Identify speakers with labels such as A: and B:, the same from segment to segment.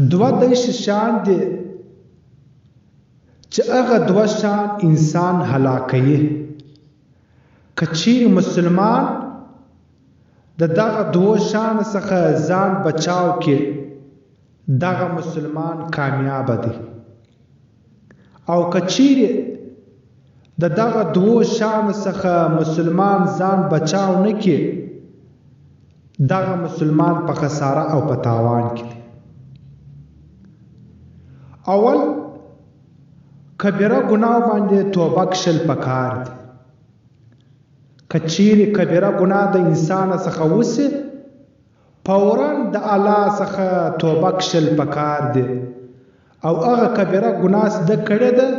A: دوه دېرش شیان دي چې هغه دوه شیان انسان هلاکوي. که چیرې مسلمان د دغه دوه شیانو څخه ځان بچاو کړي، دغه مسلمان کامیاب دی. او که چیرې د دغه دوه شیانو څخه مسلمان ځان بچاو نه کړي، دغه مسلمان په خساره او په تاوان کې دی. اول کبیره ګناه باندې توبه کشل پکار دی. که چیرې کبیره ګناه د انسان څخه وسي، فوراً د الله څخه توبه کشل پکار دی. او هغه کبیره ګناه زده کړې ده،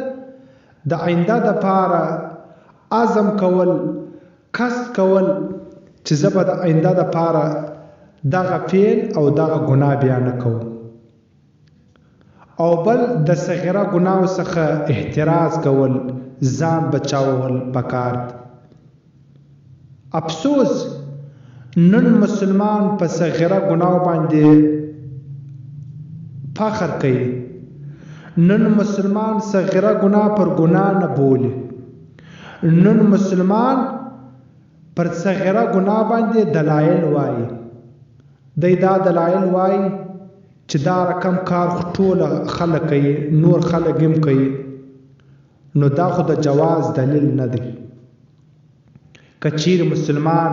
A: د آینده دپاره عزم کول، قصد کول چې زه به د آینده دپاره دغه فعل او دغه ګناه بیا نه کوم. او بل د صغیره ګناهو څخه احتراز کول، ځان بچاول پکار دی. افسوس نن مسلمان په صغیره ګناهو باندې فخر کوي. نن مسلمان صغیره ګناه پر ګناه نه بولي. نن مسلمان پر صغیره ګناه باندې دلایل وایي. دی دا دلایل وایي چې دا رقم کار ټول خلک کوي، نور خلک هم کوي، نو دا خو د جواز دلیل نه دی. که چیرې مسلمان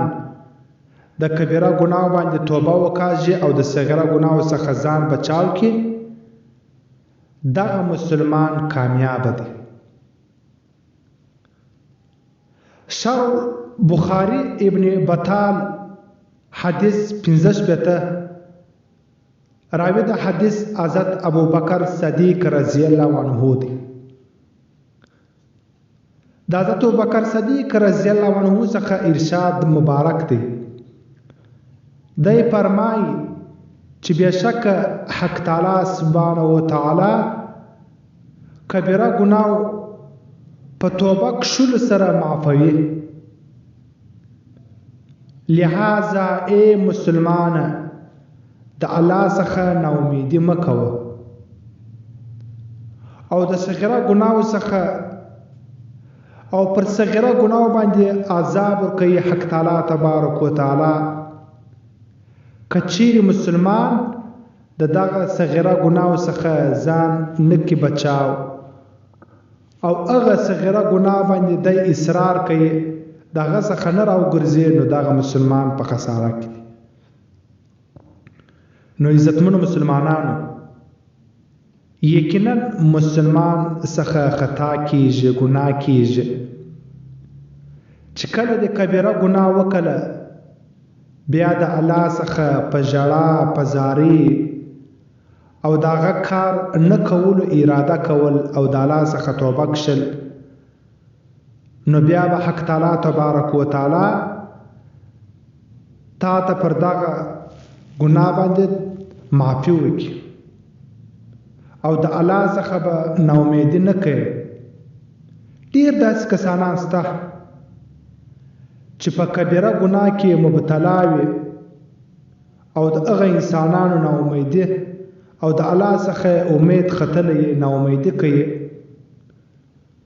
A: د کبیره ګناه باندې توبه وکاږي او د صغیره ګناهو څخه ځان بچاو کړي، دغه مسلمان کامیاب دی. شرح بخاری ابن بطال حدیث 65 راوی د حدیث حضرت ابوبکر صدیق رضی الله عنه دی. د حضرت ابوبکر صدیق رضی الله عنه څخه ارشاد مبارک دی. دی فرمایي چې بېشک حق تعالی سبحانه و تعالی کبیره ګناه په توبه کښلو سره معافوي. لہذا ای مسلمانه د الله څخه ناامیدي مه کوه او د صغیره ګناهو څخه او پر صغیره ګناهو باندې عذاب ورکوي حق تعالی تبارک و تعالی. که چیرې مسلمان د دغه صغیره ګناهو څخه ځان نه کړي بچاو او هغه صغیره ګناه باندې دی اصرار کوي، د هغه څخه نه راوګرځي، نو دغه مسلمان په خساره کې دی. نو عزتمنو مسلمانانو، یقینا مسلمان څخه خطا کیږي، ګناه کیږي. چې کله د کبیره ګناه وکړه، بیا د الله څخه په ژړا په زارۍ او د هغه کار نه کولو اراده کول او د الله څخه توبه کشل، نو بیا به حق تعالی تبارک و تعالی تا ته پر دغه ګناه باندې معافي وکړي او د الله څخه به ناامیدي نه کوي. ډېر داسې کسانان شته چې په کبیره ګناه کې مبتلا وي او د هغه انسانانو ناامیدي او د الله څخه امید ختلی، ناامیدي کوي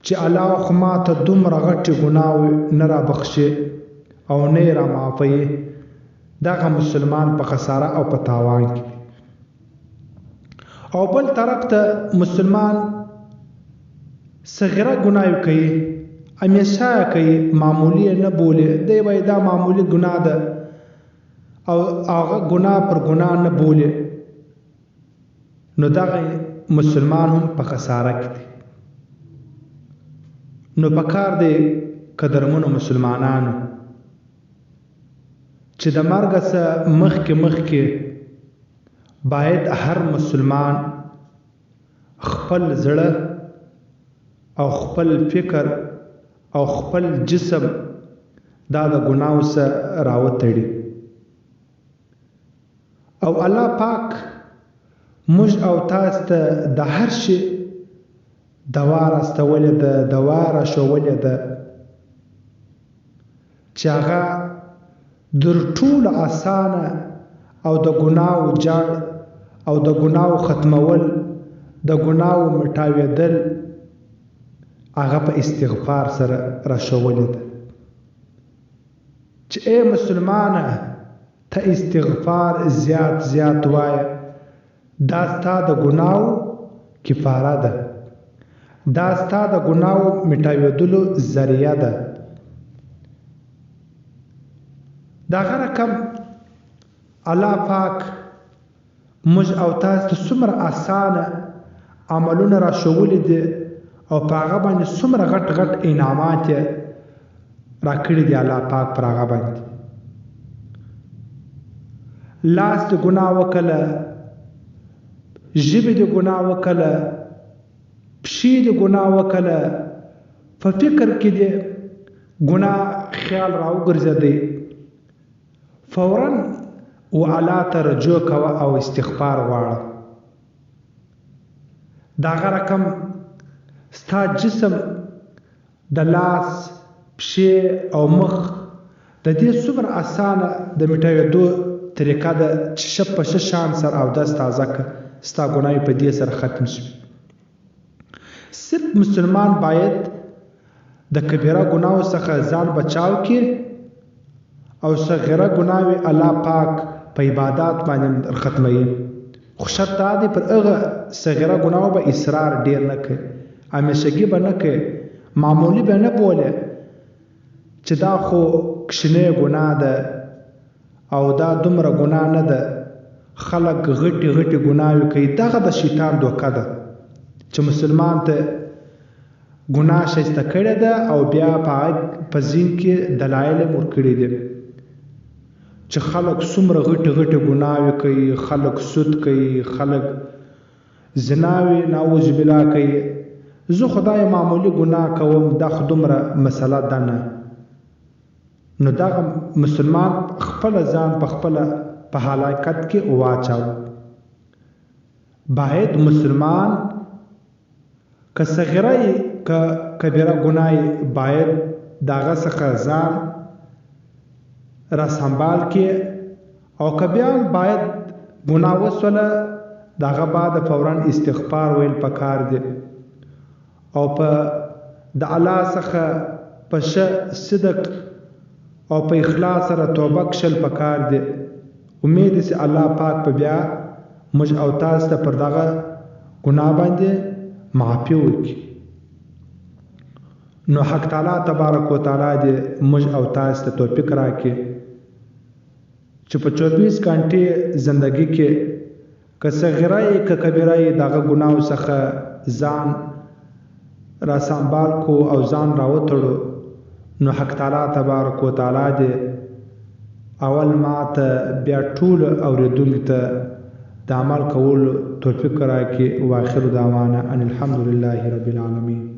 A: چې الله خو ما ته دومره غټې ګناه نه رابخښي او نه یې رامعافوي. دغه مسلمان په خساره او په تاوان کې. او بل طرف ته مسلمان صغیره ګناه کوي، همیشه کوي، معمولی نه بولي. دی وایي دا معمولی ګناه ده او هغه ګناه پر ګناه نه بولي، نو دغه مسلمان هم په خساره کې دی. نو پکار دی قدرمنو مسلمانانو چې د مرګ څخه مخکې باید هر مسلمان خپل زړه او خپل فکر او خپل جسم دا د ګناهو څخه راوتړي. او الله پاک موږ او تاسو ته د هر شي دوا راستولې ده، دوا راښولې ده چې هغه در ټولو اسانه او د ګناهو جړ او د ګناو ختمول د ګناو مټاوېدل هغه په استغفار سره راښولې ده چې ای مسلمانه ته استغفار زیات زیات وایه دا ستا د ګناو کفاره ده دا ستا د ګناو مټاوېدلو ذریعه ده دغه رقم الله پاک موږ او تاسو ته څومره اسانه عملونه راښولي دي او په هغه باندې څومره غټ غټ انعامات یې راکړي دي الله پاک پر هغه باندې لاس د ګناه وکړه ژبې د ګناه وکړه پښې د ګناه وکړه په فکر کې دې ګناه خیال راوګرځېدی فوراً و الله ته رجوع کوه او استغفار غواړه دغه رقم ستا جسم د لاس پښې او مخ د دې څومره اسانه د مټاوېدو طریقه ده چې ښه په ښه شان سره اودس تازه کړه ستا ګناوې په دې سره ختم شوي صرف مسلمان باید د کبیره ګناو څخه ځان بچاو کړي او صغیره ګناوې الله پاک په عبادات باندې ختموي خو شرط دا دی پر هغه صغیره ګناو به اصرار ډیر نه کوي همیشګي به نه کوي معمولی به نه بولي چې دا خو کښنۍ ګناه ده او دا دومره ګناه نه ده خلک غټي غټي ګناوې کوي دغه د شیطان دوکه ده چې مسلمان ته ګناه شایسته کړې ده او بیا په ذهن کې دلایل یې ورکړي دي چې خلک څومره غټي غټي ګناوې کوي خلک سود کوي خلک زناوې نعوذ بالله کوي زه خدای معمولی ګناه کوم دا خو دومره مسله ده نه نو دغه مسلمان خپل ځان په خپل په هلاکت کې واچاو باید مسلمان که صغیره که کبیره ګناه باید دغه څخه ځان را سنبال کې او کبیان باید ګناه وسوله دغه بعد فوراً استغفار ویل پکار دی او په د الله څخه په صدق او په اخلاص سره توبه کشل پکار دی امید سي الله پاک په بیا موږ او تاسو ته پر دغه ګناه باندې معافي وکړي نو حق تعالی تبارک وتعالى دې موږ او تاسو ته توفیق راکړي چې په 24 غنټې زندگی کې که صغیره که کبیره دغه ګناو څخه ځان را سنبال کو او ځان را وتړو نو حق تعالی تبارک وتعالى دې اول ما ته بیا ټول اوریدونکو ته د عمل کولو توفیق راکړي واخر دعوانا ان الحمد لله رب العالمین